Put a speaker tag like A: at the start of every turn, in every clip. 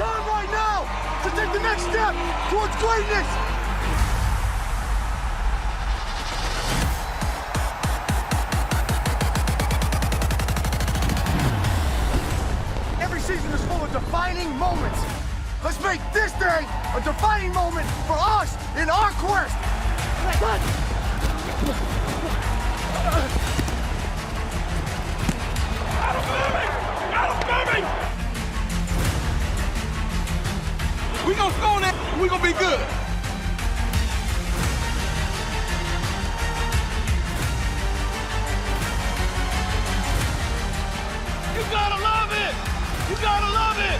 A: time right now to take the next step towards greatness. Every season is full of defining moments. Let's make this day a defining moment for us in our quest.
B: We gonna score that. We gonna be good. You gotta love it. You gotta love it.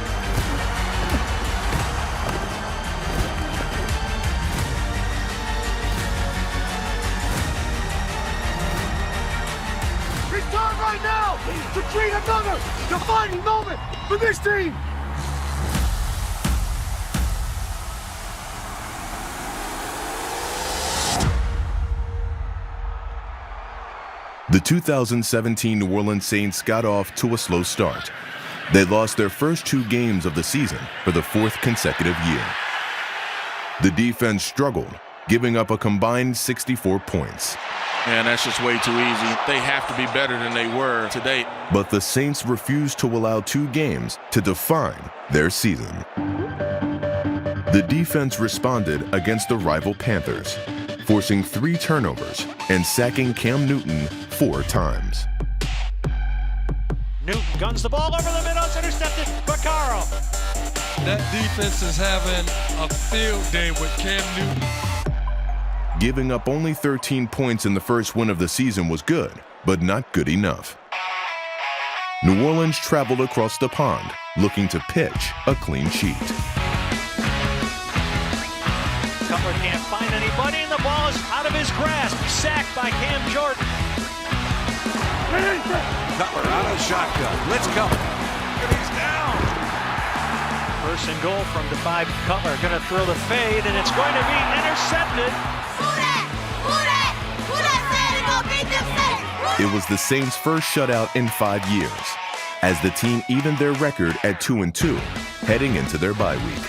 A: It's time right now to create another defining moment for this team.
C: The 2017 New Orleans Saints got off to a slow start. They lost their first 2 games of the season for the 4th consecutive year. The defense struggled, giving up a combined 64 points.
B: Man, that's just way too easy. They have to be better than they were to date.
C: But the Saints refused to allow 2 games to define their season. The defense responded against the rival Panthers, forcing 3 turnovers and sacking Cam Newton 4 times.
D: Newton guns the ball over the middle, it's intercepted. Vaccaro.
E: That defense is having a field day with Cam Newton.
C: Giving up only 13 points in the first win of the season was good, but not good enough. New Orleans traveled across the pond, looking to pitch a clean sheet.
D: Cutler can't find anybody, and the ball is out of his grasp. Sacked by Cam Jordan.
F: Cutler out of the shotgun. Let's go. And he's down.
D: First and goal from the 5. Cutler going to throw the fade, and it's going to be intercepted.
C: It was the Saints' first shutout in 5 years, as the team evened their record at 2-2, heading into their bye week.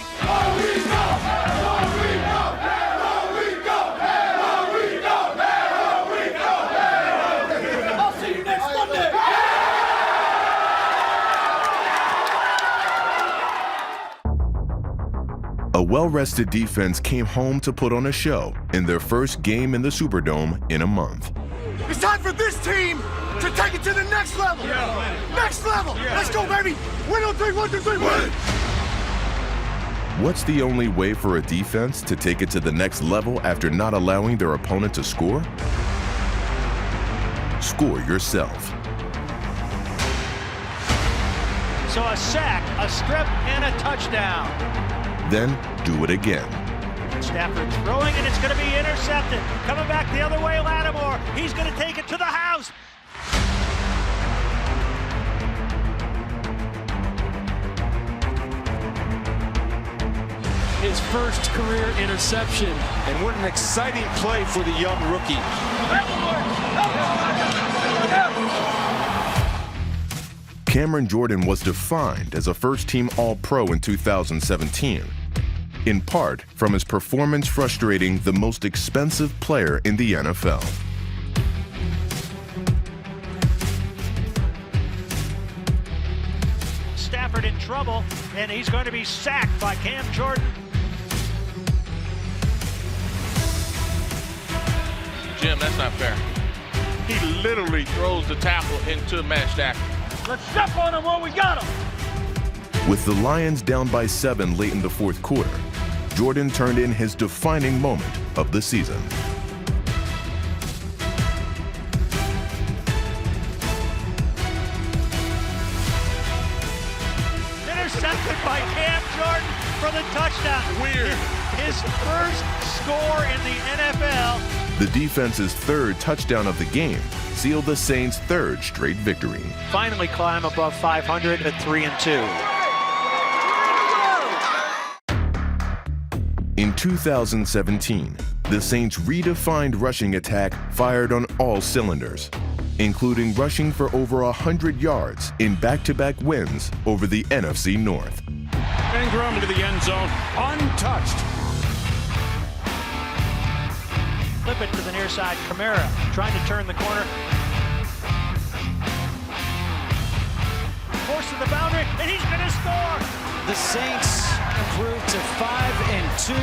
C: A well-rested defense came home to put on a show in their first game in the Superdome in a month.
A: It's time for this team to take it to the next level. Next level. Let's go, baby. Win on 3, 1, 2, 3, win.
C: What's the only way for a defense to take it to the next level after not allowing their opponent to score? Score yourself.
D: So a sack, a strip, and a touchdown.
C: Then do it again.
D: Stafford throwing, and it's going to be intercepted. Coming back the other way, Lattimore. He's going to take it to the house.
E: His first career interception.
F: And what an exciting play for the young rookie.
C: Cameron Jordan was defined as a first-team All-Pro in 2017, in part from his performance frustrating the most expensive player in the NFL.
D: Stafford in trouble, and he's going to be sacked by Cam Jordan.
B: Jim, that's not fair. He literally throws the tackle into Matt Stafford.
D: Let's step on him while we got him.
C: With the Lions down by 7 late in the 4th quarter, Jordan turned in his defining moment of the season.
D: Intercepted by Cam Jordan for the touchdown.
B: Weird.
D: His first score in the NFL.
C: The defense's 3rd touchdown of the game sealed the Saints' 3rd straight victory.
D: Finally climb above 500 at 3-2.
C: In 2017, the Saints' redefined rushing attack fired on all cylinders, including rushing for over 100 yards in back-to-back wins over the NFC North.
G: Ingram to the end zone, untouched.
D: Flip it to the near side. Kamara trying to turn the corner. Force to the boundary, and he's going to score.
H: The Saints improved to 5-2.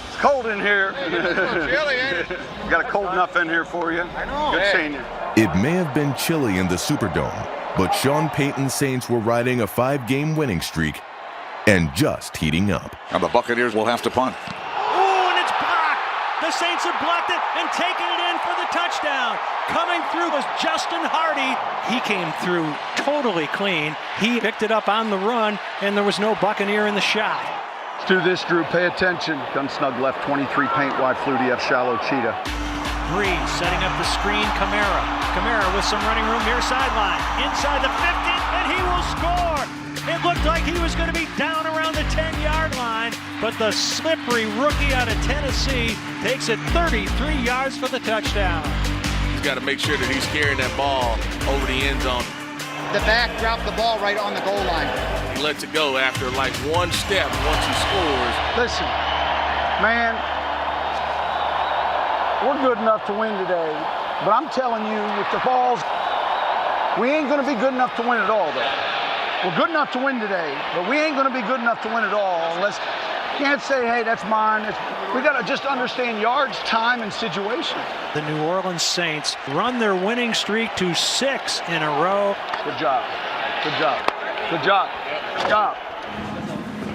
I: It's cold in here.
B: Chilly, ain't it?
I: We got a cold enough in here for you.
B: I know.
I: Good seeing you.
C: It may have been chilly in the Superdome, but Sean Payton's Saints were riding a 5-game winning streak and just heating up.
F: And the Buccaneers will have to punt.
D: Oh, and it's blocked. The Saints have blocked it and taken it in for the touchdown. Coming through was Justin Hardy. He came through totally clean. He picked it up on the run, and there was no Buccaneer in the shot.
I: Let's do this, Drew. Pay attention. Gun snug left, 23 paint wide, flew to F shallow cheetah.
D: Breeze setting up the screen. Kamara with some running room near sideline. Inside the 50, and he will score. It looked like he was going to be down around the 10-yard line, but the slippery rookie out of Tennessee takes it 33 yards for the touchdown.
B: He's got to make sure that he's carrying that ball over the end zone.
A: The back dropped the ball right on the goal line.
B: He lets it go after like one step once he scores.
I: Listen, man, we're good enough to win today, but I'm telling you, with the balls, we ain't going to be good enough to win it all, though. We're good enough to win today, but we ain't going to be good enough to win it all unless you can't say, hey, that's mine. We got to just understand yards, time, and situation.
D: The New Orleans Saints run their winning streak to 6 in a row.
I: Good job. Good job. Good job. Good job.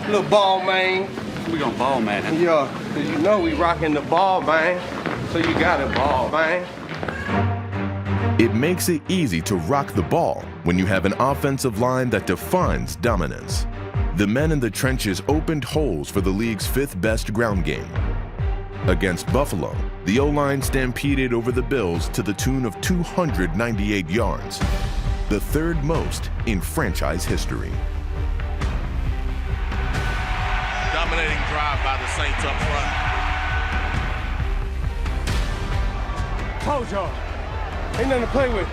J: Little ball, man.
F: We gonna ball, man.
J: Yeah, because you know we rocking the ball, man. So you got a ball, man.
C: It makes it easy to rock the ball when you have an offensive line that defines dominance. The men in the trenches opened holes for the league's 5th best ground game. Against Buffalo, the O-line stampeded over the Bills to the tune of 298 yards, the 3rd most in franchise history.
B: Dominating drive by the Saints up front.
J: Mojo. Ain't nothing to play with.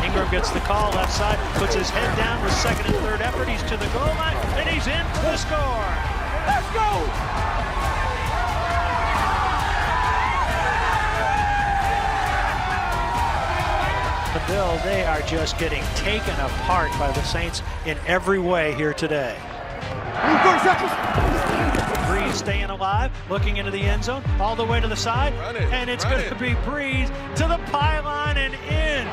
D: Ingram gets the call left side, puts his head down with 2nd and 3rd effort. He's to the goal line, and he's in for the score.
J: Let's go!
D: The Bills, they are just getting taken apart by the Saints in every way here today.
A: 30 seconds.
D: Breeze staying alive, looking into the end zone, all the way to the side, and it's going to be Breeze to the pylon and in.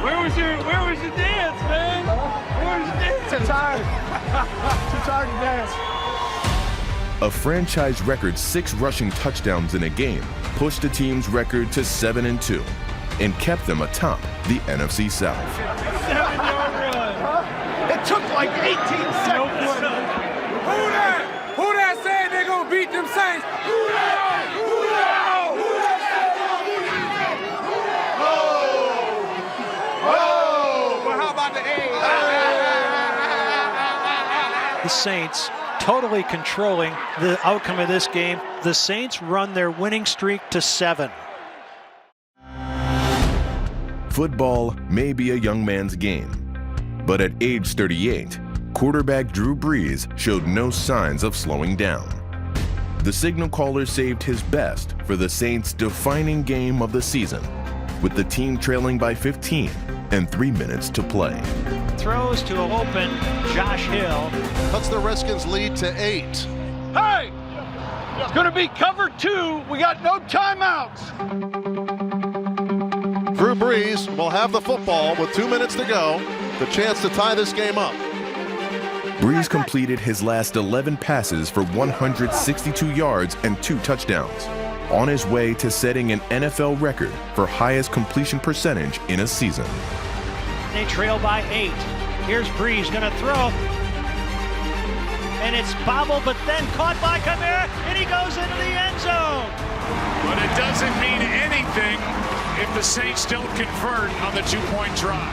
J: Where was your dance, man? Where was your dance?
A: Too tired. Too tired to dance.
C: A franchise record 6 rushing touchdowns in a game pushed the team's record to 7-2 and kept them atop the NFC South.
J: 7-yard run.
A: It took like 18 seconds.
J: Who that said they're gonna beat them Saints? Who that? Well, how about the A?
D: The Saints totally controlling the outcome of this game. The Saints run their winning streak to 7.
C: Football may be a young man's game, but at age 38, quarterback Drew Brees showed no signs of slowing down. The signal caller saved his best for the Saints' defining game of the season, with the team trailing by 15 and 3 minutes to play.
D: Throws to an open Josh Hill.
K: Cuts the Redskins lead to 8.
I: Hey! It's going to be cover 2. We got no timeouts.
K: Drew Brees will have the football with 2 minutes to go. The chance to tie this game up.
C: Brees completed his last 11 passes for 162 yards and 2 touchdowns, on his way to setting an NFL record for highest completion percentage in a season.
D: They trail by 8. Here's Brees going to throw. And it's bobbled, but then caught by Kamara, and he goes into the end zone.
G: But it doesn't mean anything if the Saints don't convert on the 2-point try.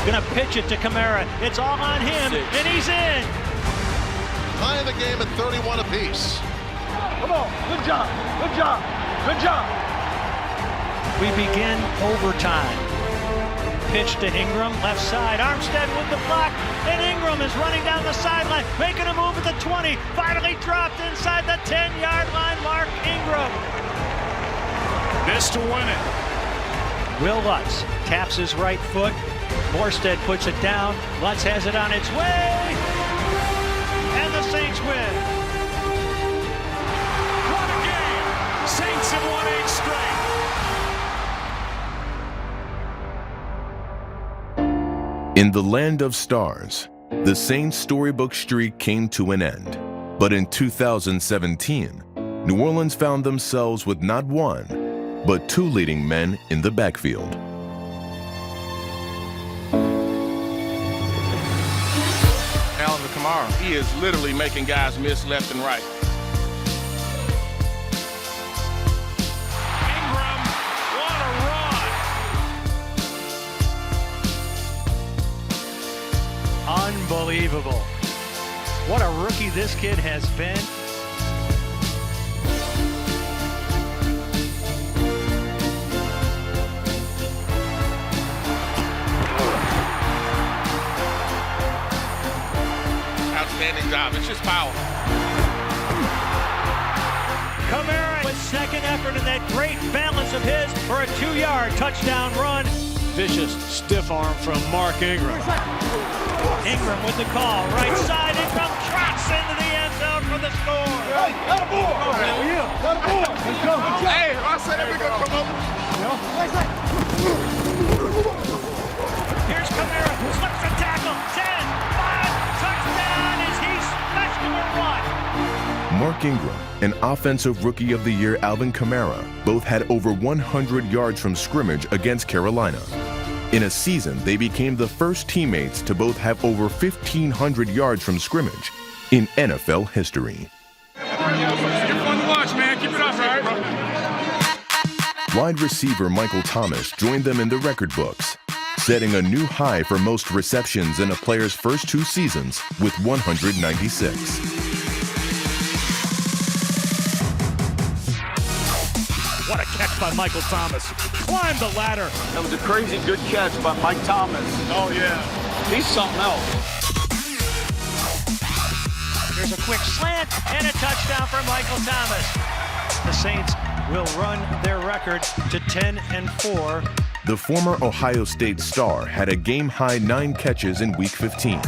D: Gonna pitch it to Kamara. It's all on him, and he's in.
K: Tying the game at 31 apiece.
I: Come on. Good job. Good job. Good job.
D: We begin overtime. pitch to Ingram, left side. Armstead with the block, and Ingram is running down the sideline, making a move at the 20. Finally dropped inside the 10-yard line. Mark Ingram.
G: This to win it.
D: Will Lutz taps his right foot. Morstead puts it down. Lutz has it on its way. And the Saints win.
G: What a game. Saints have won 8 straight.
C: In the land of stars, the Saints' storybook streak came to an end. But in 2017, New Orleans found themselves with not one, but 2 leading men in the backfield.
B: Alvin Kamara, he is literally making guys miss left and right.
G: Ingram, what a run.
D: Unbelievable. What a rookie this kid has been.
B: Outstanding job. It's just power.
D: Kamara with second effort in that great balance of his for a 2-yard touchdown run.
G: Vicious stiff arm from Mark Ingram.
D: Ingram with the call, right side. Ingram trots into the end zone for the score.
A: Hey, that a boy! That a boy! Let's go!
B: Hey, I said that we're going to come over.
D: Here's Kamara, slips the tackle. 10, 5, touchdown as he smashed him a run.
C: Mark Ingram and Offensive Rookie of the Year Alvin Kamara both had over 100 yards from scrimmage against Carolina. In a season, they became the first teammates to both have over 1,500 yards from scrimmage in NFL history.
J: It's fun to watch, man. Keep it up, all right?
C: Wide receiver Michael Thomas joined them in the record books, setting a new high for most receptions in a player's first 2 seasons with 196.
D: What a catch by Michael Thomas. Climbed the ladder.
I: That was a crazy good catch by Mike Thomas.
J: Oh, yeah.
I: He's something else.
D: Here's a quick slant and a touchdown for Michael Thomas. The Saints will run their record to 10-4.
C: The former Ohio State star had a game-high 9 catches in Week 15.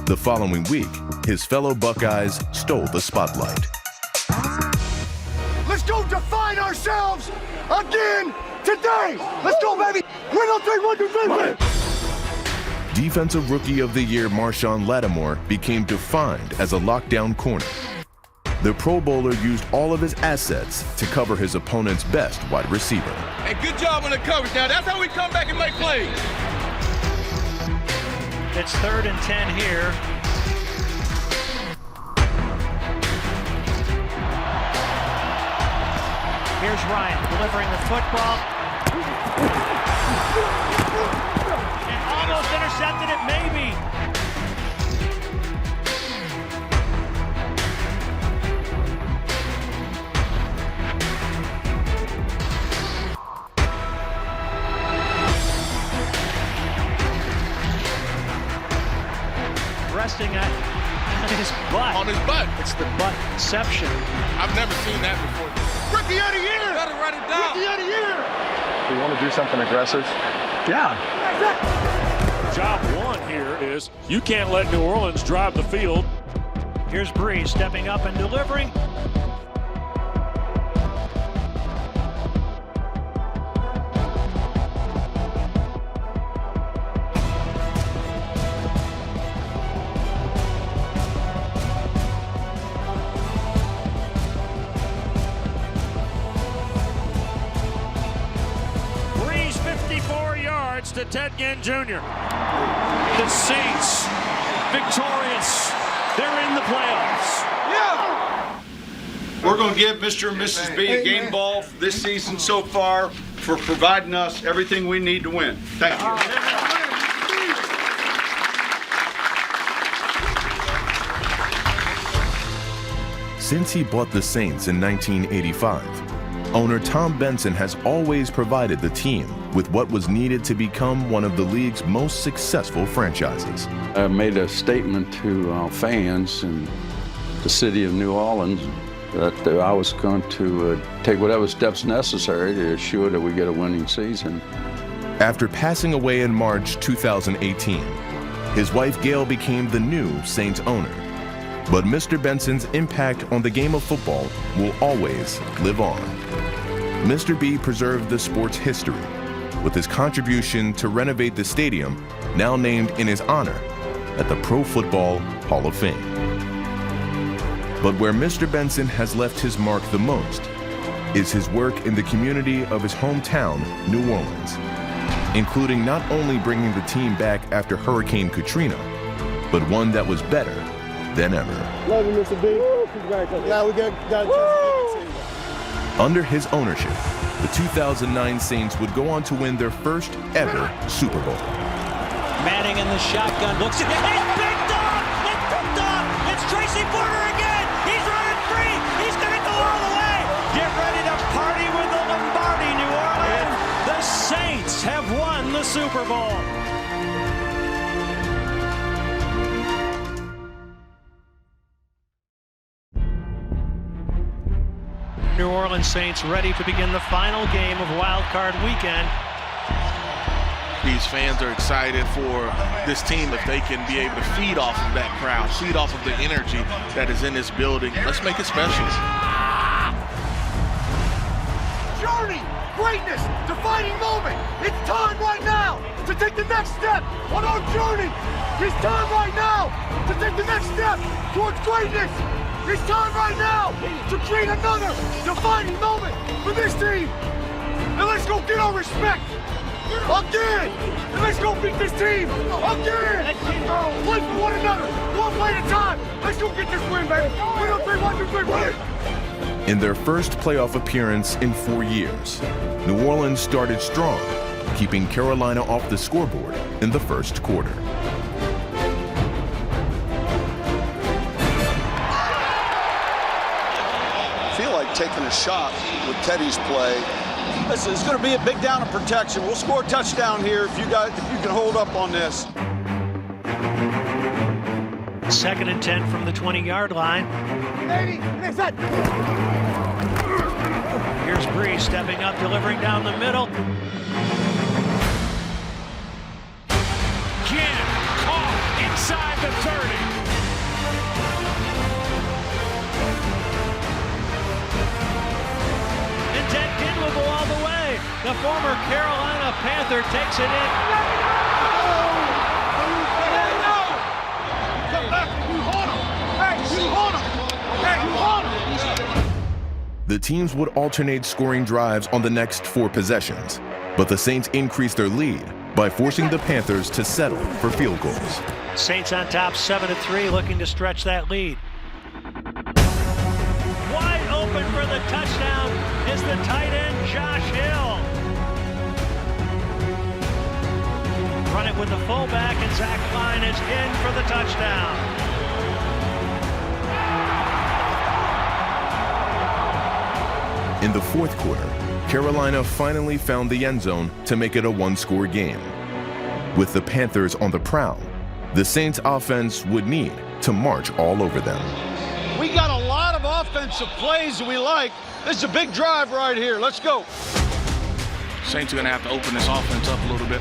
C: The following week, his fellow Buckeyes stole the spotlight.
A: Let's go define ourselves again today! Let's go, baby! Win on 3, 1, 2, 3, win!
C: Defensive Rookie of the Year Marshawn Lattimore became defined as a lockdown corner. The Pro Bowler used all of his assets to cover his opponent's best wide receiver.
J: Hey, good job on the coverage. Now, that's how we come back and make plays.
D: It's 3rd and 10 here. Here's Ryan delivering the football. And almost intercepted it, maybe. Resting on his butt.
B: On his butt.
D: It's the buttception.
B: I've never seen that before.
A: Rookie of the year!
J: You gotta write it down.
A: Rookie of the year!
I: Do you want to do something aggressive? Yeah.
G: Job 1 here is you can't let New Orleans drive the field.
D: Here's Breeze stepping up and delivering. Breeze 54 yards to Ted Ginn Jr.
G: The Saints victorious. They're in the playoffs.
L: We're going to give Mr. and Mrs. B a game ball this season so far for providing us everything we need to win. Thank you.
C: Since he bought the Saints in 1985, owner Tom Benson has always provided the team with what was needed to become one of the league's most successful franchises.
M: I made a statement to fans and the city of New Orleans that I was going to take whatever steps necessary to assure that we get a winning season.
C: After passing away in March 2018, his wife Gail became the new Saints owner. But Mr. Benson's impact on the game of football will always live on. Mr. B preserved the sport's history with his contribution to renovate the stadium, now named in his honor, at the Pro Football Hall of Fame. But where Mr. Benson has left his mark the most is his work in the community of his hometown, New Orleans, including not only bringing the team back after Hurricane Katrina, but one that was better than ever.
N: Love you, Mr. B. Congratulations. Now we got a chance to see you.
C: Under his ownership, the 2009 Saints would go on to win their first ever Super Bowl.
H: Manning in the shotgun looks at it. It's picked off! It's picked off! It's Tracy Porter again! He's running free! He's gonna go all the way! Get ready to party with the Lombardi, New Orleans! The Saints have won the Super Bowl!
D: New Orleans Saints ready to begin the final game of Wild Card Weekend.
B: These fans are excited for this team if they can be able to feed off of that crowd, feed off of the energy that is in this building. Let's make it special.
A: Journey, greatness, defining moment. It's time right now to take the next step on our journey. It's time right now to take the next step towards greatness. It's time right now to create another defining moment for this team. And let's go get our respect again. And let's go beat this team again. Play for one another, one play at a time. Let's go get this win, baby. 1, 2, 3, win.
C: In their first playoff appearance in 4 years, New Orleans started strong, keeping Carolina off the scoreboard in the first quarter.
L: Taking a shot with Teddy's play. Listen, it's going to be a big down in protection. We'll score a touchdown here if you can hold up on this.
D: 2nd and 10 from the 20-yard line. Here's Breeze stepping up, delivering down the middle.
G: Again, caught inside the 30.
D: Will go all the way. The former Carolina Panther takes it in.
C: The teams would alternate scoring drives on the next 4 possessions, but the Saints increased their lead by forcing the Panthers to settle for field goals.
D: Saints on top 7-3, looking to stretch that lead. Wide open for the touchdown is the tight end, Josh Hill. Run it with the fullback, and Zach Klein is in for the touchdown.
C: In the fourth quarter, Carolina finally found the end zone to make it a 1-score game. With the Panthers on the prowl, the Saints offense would need to march all over them.
L: We got a lot of offensive plays that we like. This is a big drive right here. Let's go.
B: Saints are going to have to open this offense up a little bit.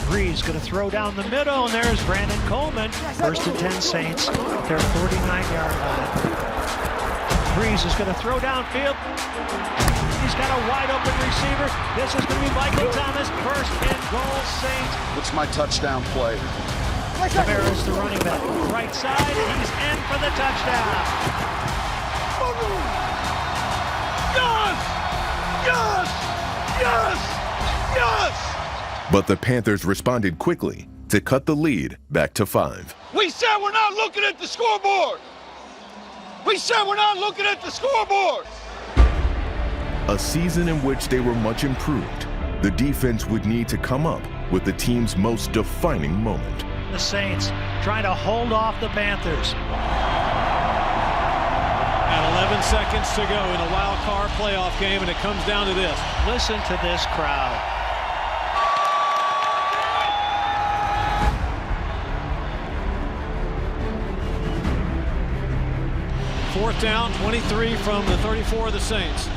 D: Breeze going to throw down the middle, and there's Brandon Coleman. 1st and 10 Saints at their 49-yard line. Breeze is going to throw downfield. He's got a wide open receiver. This is going to be Michael Thomas. 1st and goal, Saints.
L: What's my touchdown play?
D: Kamara's the running back. Right side, and he's in for the touchdown.
A: Yes! Yes! Yes! Yes!
C: But the Panthers responded quickly to cut the lead back to 5.
L: We said we're not looking at the scoreboard. We said we're not looking at the scoreboard.
C: A season in which they were much improved, the defense would need to come up with the team's most defining moment.
D: The Saints trying to hold off the Panthers.
H: And 11 seconds to go in a wild card playoff game, and it comes down to this.
D: Listen to this crowd.
H: Fourth down, 23 from the 34 of the Saints.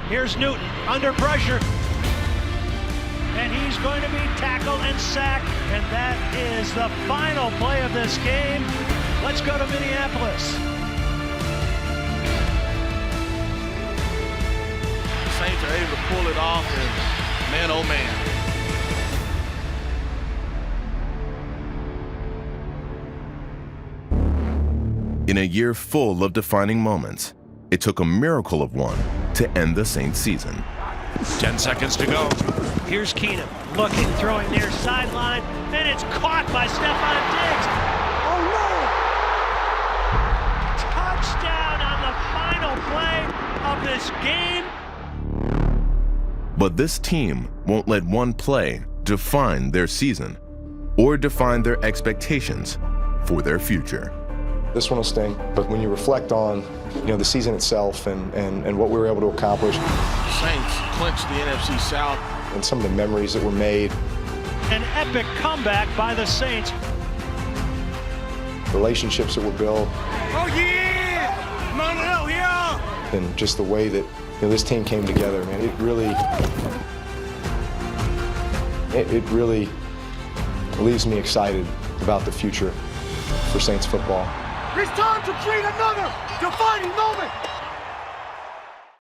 D: Here's Newton under pressure. And he's going to be tackled and sacked. And that is the final play of this game. Let's go to Minneapolis.
B: The Saints are able to pull it off, and man, oh man.
C: In a year full of defining moments, it took a miracle of one to end the Saints season.
F: 10 seconds to go.
D: Here's Keenum looking, throwing near sideline, and it's caught by Stephon Diggs. Oh no! Touchdown on the final play of this game.
C: But this team won't let one play define their season or define their expectations for their future.
O: This one will sting, but when you reflect on, the season itself and what we were able to accomplish.
B: Saints clinched the NFC South.
O: And some of the memories that were made.
D: An epic comeback by the Saints.
O: Relationships that were built.
J: Oh yeah! Monroe, yeah!
O: And just the way that this team came together, man, it really leaves me excited about the future for Saints football.
A: It's time to create another defining moment